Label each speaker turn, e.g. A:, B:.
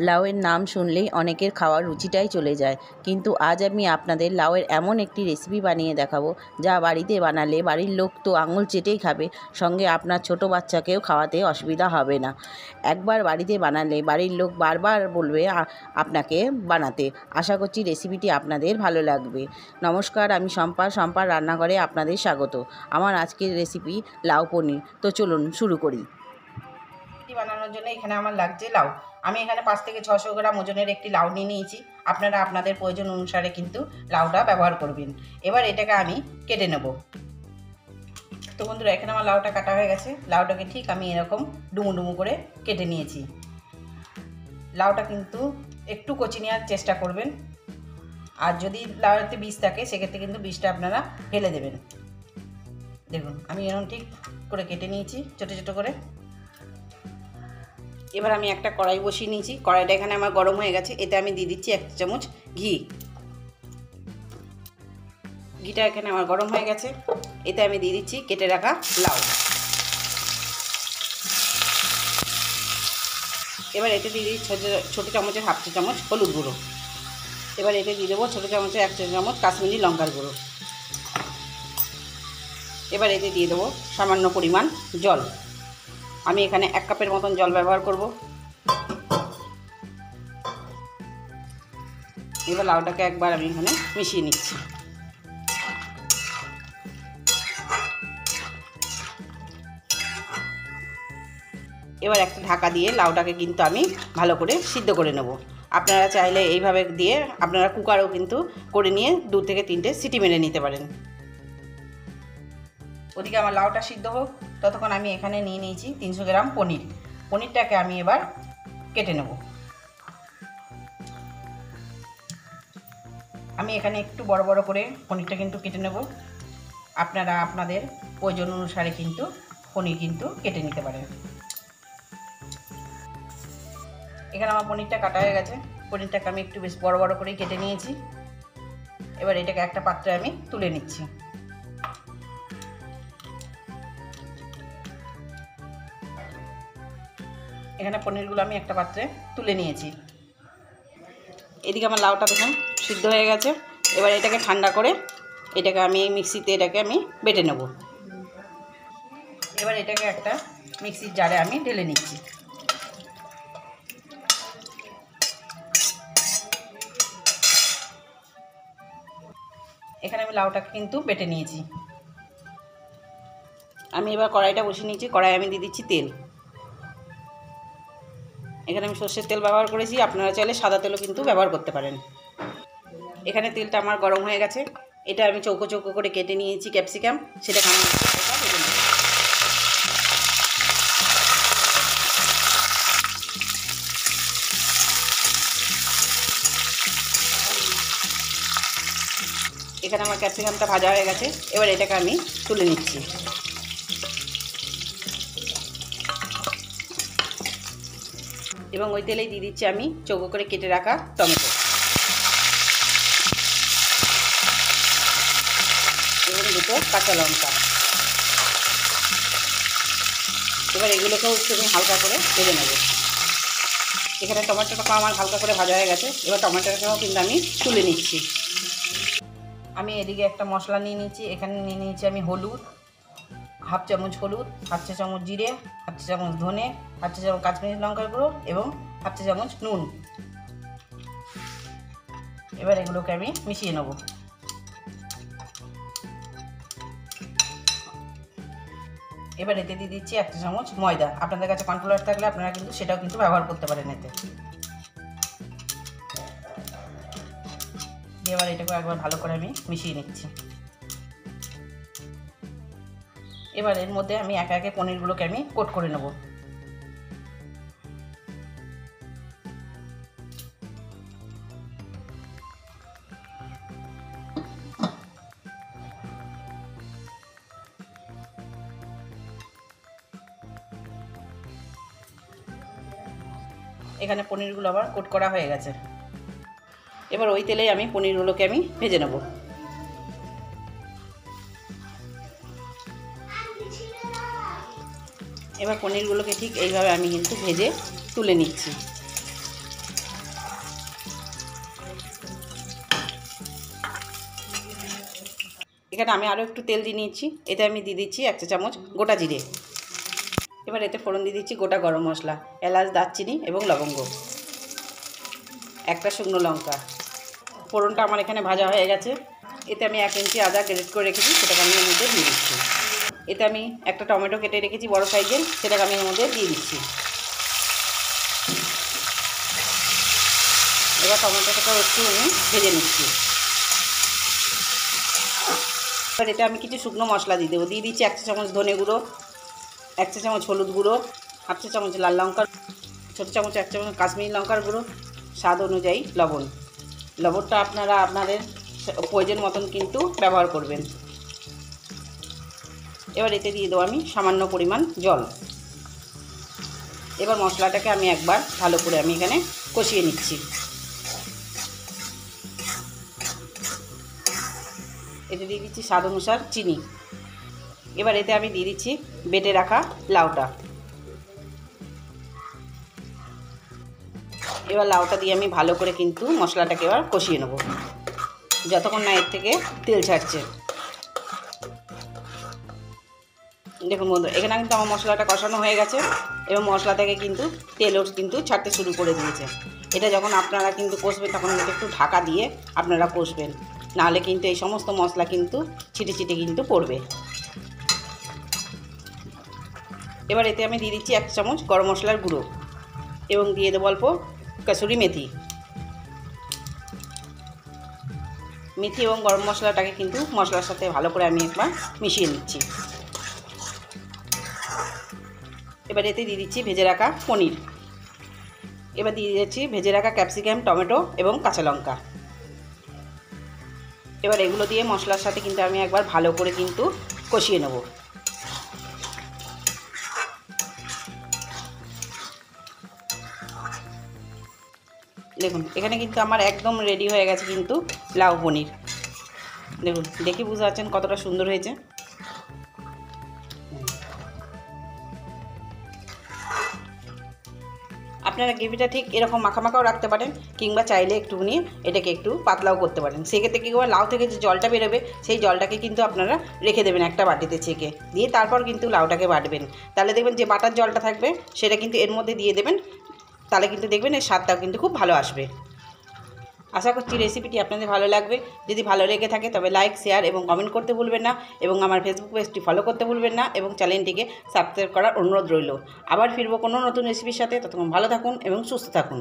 A: লাউয়ের নাম শুনলেই অনেকের খাওয়ার রুচিটাই চলে যায়, কিন্তু আজ আমি আপনাদের লাউয়ের এমন একটি রেসিপি বানিয়ে দেখাবো যা বাড়িতে বানালে বাড়ির লোক তো আঙুল চেটেই খাবে, সঙ্গে আপনার ছোট বাচ্চাকেও খাওয়াতে অসুবিধা হবে না। একবার বাড়িতে বানালে বাড়ির লোক বারবার বলবে আপনাকে বানাতে। আশা করছি রেসিপিটি আপনাদের ভালো লাগবে। নমস্কার, আমি শম্পার রান্নাঘরে আপনাদের স্বাগত। আমার আজকের রেসিপি লাউ পনির। তো চলুন শুরু করি। বানানোর জন্য এখানে আমার লাগছে লাউ। আমি এখানে 5 থেকে 600 গ্রাম ওজনের একটি লাউ নিয়ে নিয়েছি। আপনারা আপনাদের প্রয়োজন অনুসারে কিন্তু লাউটা ব্যবহার করবেন। এবার এটাকে আমি কেটে নেব। তো বন্ধুরা, এখানে আমার লাউটা কাটা হয়ে গেছে। লাউটাকে ঠিক আমি এরকম ডুমু ডুমু করে কেটে নিয়েছি। লাউটা কিন্তু একটু কচি নেওয়ার চেষ্টা করবেন, আর যদি লাউতে বীজ থাকে সেক্ষেত্রে কিন্তু বীজটা আপনারা ফেলে দেবেন। দেখুন, আমি এরকম ঠিক করে কেটে নিয়েছি ছোটো ছোটো করে। এবার আমি একটা কড়াই বসিয়ে নিয়েছি। কড়াইটা এখানে আমার গরম হয়ে গেছে। এতে আমি দিয়ে দিচ্ছি 1 চামচ ঘি। ঘিটা এখানে আমার গরম হয়ে গেছে। এতে আমি দিয়ে দিচ্ছি কেটে রাখা লাউ। এবার এতে দিয়ে দিচ্ছি ছোটো চামচের 1/2 চা চামচ হলুদ গুঁড়ো। এবার এতে দিয়ে দেবো ছোটো চামচের 1 চা চামচ কাশ্মীরি লঙ্কার গুঁড়ো। এবার এতে দিয়ে দেবো সামান্য পরিমাণ জল। আমি এখানে 1 কাপের মতন জল ব্যবহার করব। এবার লাউটাকে একবার আমি এখানে মিশিয়ে নিচ্ছি। এবার একটা ঢাকা দিয়ে লাউটাকে কিন্তু আমি ভালো করে সিদ্ধ করে নেব। আপনারা চাইলে এইভাবে দিয়ে আপনারা কুকারেও কিন্তু করে নিয়ে 2 থেকে 3টে সিটি মেরে নিতে পারেন। ওদিকে আমার লাউটা সিদ্ধ হোক, ততক্ষণ আমি এখানে নিয়ে নিয়েছি 300 গ্রাম পনির। পনিরটাকে আমি এবার কেটে নেব। আমি এখানে একটু বড় বড় করে পনিরটা কিন্তু কেটে নেব। আপনারা আপনাদের প্রয়োজন অনুসারে কিন্তু পনির কিন্তু কেটে নিতে পারেন। এখানে আমার পনিরটা কাটা হয়ে গেছে। পনিরটাকে আমি একটু বেশ বড় বড় করেই কেটে নিয়েছি। এবার এটাকে একটা পাত্রে আমি তুলে নিচ্ছি। এখানে পনিরগুলো আমি একটা পাত্রে তুলে নিয়েছি। এদিকে আমার লাউটা দেখুন সিদ্ধ হয়ে গেছে। এবার এটাকে ঠান্ডা করে এটাকে আমি মিক্সিতে আমি বেটে নেব। এবার এটাকে একটা মিক্সির জারে আমি ঢেলে নিচ্ছি। এখানে আমি লাউটাকে কিন্তু বেটে নিয়েছি। আমি এবার কড়াইটা বসিয়ে নিয়েছি। কড়াই আমি দিয়ে দিচ্ছি তেল। এখানে আমি সর্ষের তেল ব্যবহার করেছি, আপনারা চাইলে সাদা তেলও কিন্তু ব্যবহার করতে পারেন। এখানে তেলটা আমার গরম হয়ে গেছে। এটা আমি চৌকো চৌকো করে কেটে নিয়েছি ক্যাপসিকাম, সেটাকে আমি ভেজে নেব। এখানে আমার ক্যাপসিকামটা ভাজা হয়ে গেছে। এবার এটাকে আমি তুলে নিচ্ছি। এবং ওই তেলেই দিয়ে দিচ্ছি আমি চৌকো করে কেটে রাখা টমেটো এবং 2টো কাঁচা লঙ্কা। এবার এগুলোকেও একটু আমি হালকা করে ভেজে নেব। এখানে টমেটোটা আমার হালকা করে ভাজা হয়ে গেছে। এবার টমেটোটাকেও কিন্তু আমি তুলে নিচ্ছি। আমি এদিকে একটা মশলা নিয়ে নিচ্ছি। এখানে নিয়ে নিয়েছি আমি হলুদ, 1/2 চামচ হলুদ, 1/2 চা চামচ জিরে, 1/2 চা চামচ ধনে, 1/2 চা চামচ কাশ্মীরি লঙ্কার গুঁড়ো এবং 1/2 চা চামচ নুন। এবার এগুলোকে আমি মিশিয়ে নেব। এবার এতে দিয়ে দিচ্ছি 1 চা চামচ ময়দা। আপনাদের কাছে কর্নফ্লাওয়ার থাকলে আপনারা কিন্তু সেটাও কিন্তু ব্যবহার করতে পারেন এতে। এবার এটাকে একবার ভালো করে আমি মিশিয়ে নিচ্ছি। এবার এর মধ্যে আমি একে একে পনিরগুলোকে আমি কোট করে নেব। এখানে পনিরগুলো আবার কোট করা হয়ে গেছে। এবার ওই তেলেই আমি পনিরগুলোকে আমি ভেজে নেব। এবার পনিরগুলোকে ঠিক এইভাবে আমি কিন্তু ভেজে তুলে নিচ্ছি। এখানে আমি আরও একটু তেল দিয়ে নিয়েছি, এতে আমি দিয়ে দিচ্ছি 1 চা চামচ গোটা জিরে। এবার এতে ফোড়ন দিয়ে দিচ্ছি গোটা গরম মশলা, এলাচ, দারচিনি এবং লবঙ্গ, একটা শুকনো লঙ্কা। ফোড়নটা আমার এখানে ভাজা হয়ে গেছে। এতে আমি 1 ইঞ্চি আদা গ্রেট করে রেখেছি, সেটাকে আমি এর মধ্যে দিয়ে দিচ্ছি। এতে আমি একটা টমেটো কেটে রেখেছি বড় সাইজের, সেটাকে আমি এর মধ্যে দিয়ে দিচ্ছি। এবার টমেটোটাকে একটু আমি ভেজে নিচ্ছি। এবার এটা আমি কিছু শুকনো মশলা দিয়ে দেবো। দিয়ে দিচ্ছি 1 চা চামচ ধনে গুঁড়ো, 1 চা চামচ হলুদ গুঁড়ো, 1/2 চা চামচ লাল লঙ্কার, ছোটো চামচ 1 চামচ কাশ্মীরি লঙ্কার গুঁড়ো, স্বাদ অনুযায়ী লবণ। লবণটা আপনারা আপনাদের প্রয়োজন মতন কিন্তু ব্যবহার করবেন। এবার এতে দিয়ে দেবো আমি সামান্য পরিমাণ জল। এবার মশলাটাকে আমি একবার ভালো করে আমি এখানে কষিয়ে নিচ্ছি। এতে দিয়ে দিচ্ছি স্বাদ অনুসার চিনি। এবার এতে আমি দিয়ে দিচ্ছি বেটে রাখা লাউটা। এবার লাউটা দিয়ে আমি ভালো করে কিন্তু মশলাটাকে এবার কষিয়ে নেব, যতক্ষণ না এর থেকে তেল ছাড়ছে। দেখুন বন্ধুরা, এখানে কিন্তু আমার মশলাটা কষানো হয়ে গেছে এবং মশলা থেকে কিন্তু তেলও কিন্তু ছাড়তে শুরু করে দিয়েছে। এটা যখন আপনারা কিন্তু কষবেন তখন একটু ঢাকা দিয়ে আপনারা কষবেন, নাহলে কিন্তু এই সমস্ত মশলা কিন্তু ছিটে ছিটে কিন্তু পড়বে। এবার এতে আমি দিয়ে দিচ্ছি 1 চামচ গরম মশলার গুঁড়ো এবং দিয়ে দেবো অল্প কসুরি মেথি। মেথি এবং গরম মশলাটাকে কিন্তু মশলার সাথে ভালো করে আমি একবার মিশিয়ে নিচ্ছি। এবার এতে দিয়ে দিচ্ছি ভেজে রাখা পনির। এবার দিয়ে দিচ্ছি ভেজে রাখা ক্যাপসিকাম, টমেটো এবং কাঁচা লঙ্কা। এবার এগুলো দিয়ে মশলার সাথে কিন্তু আমি একবার ভালো করে কিন্তু কষিয়ে নেব। দেখুন এখানে কিন্তু আমার একদম রেডি হয়ে গেছে কিন্তু লাউ পনির। দেখুন দেখে বুঝতে পারছেন কতটা সুন্দর হয়েছে। আপনারা গ্রেভিটা ঠিক এরকম মাখামাখাও রাখতে পারেন, কিংবা চাইলে একটুখানি এটাকে একটু পাতলাও করতে পারেন। সেক্ষেত্রে কী করবেন, লাউ থেকে যে জলটা বেরোবে সেই জলটাকে কিন্তু আপনারা রেখে দেবেন একটা বাটিতে ছেঁকে, দিয়ে তারপর কিন্তু লাউটাকে বাটবেন। তাহলে দেখবেন যে বাটার জলটা থাকবে সেটা কিন্তু এর মধ্যে দিয়ে দেবেন, তাহলে কিন্তু দেখবেন এর স্বাদটাও কিন্তু খুব ভালো আসবে। আশা করছি রেসিপিটি আপনাদের ভালো লাগবে। যদি ভালো লেগে থাকে তবে লাইক, শেয়ার এবং কমেন্ট করতে ভুলবেন না, এবং আমার ফেসবুক পেজটি ফলো করতে ভুলবেন না, এবং চ্যানেলটিকে সাবস্ক্রাইব করার অনুরোধ রইল। আবার ফিরবো কোনো নতুন রেসিপির সাথে। ততক্ষণ ভালো থাকুন এবং সুস্থ থাকুন।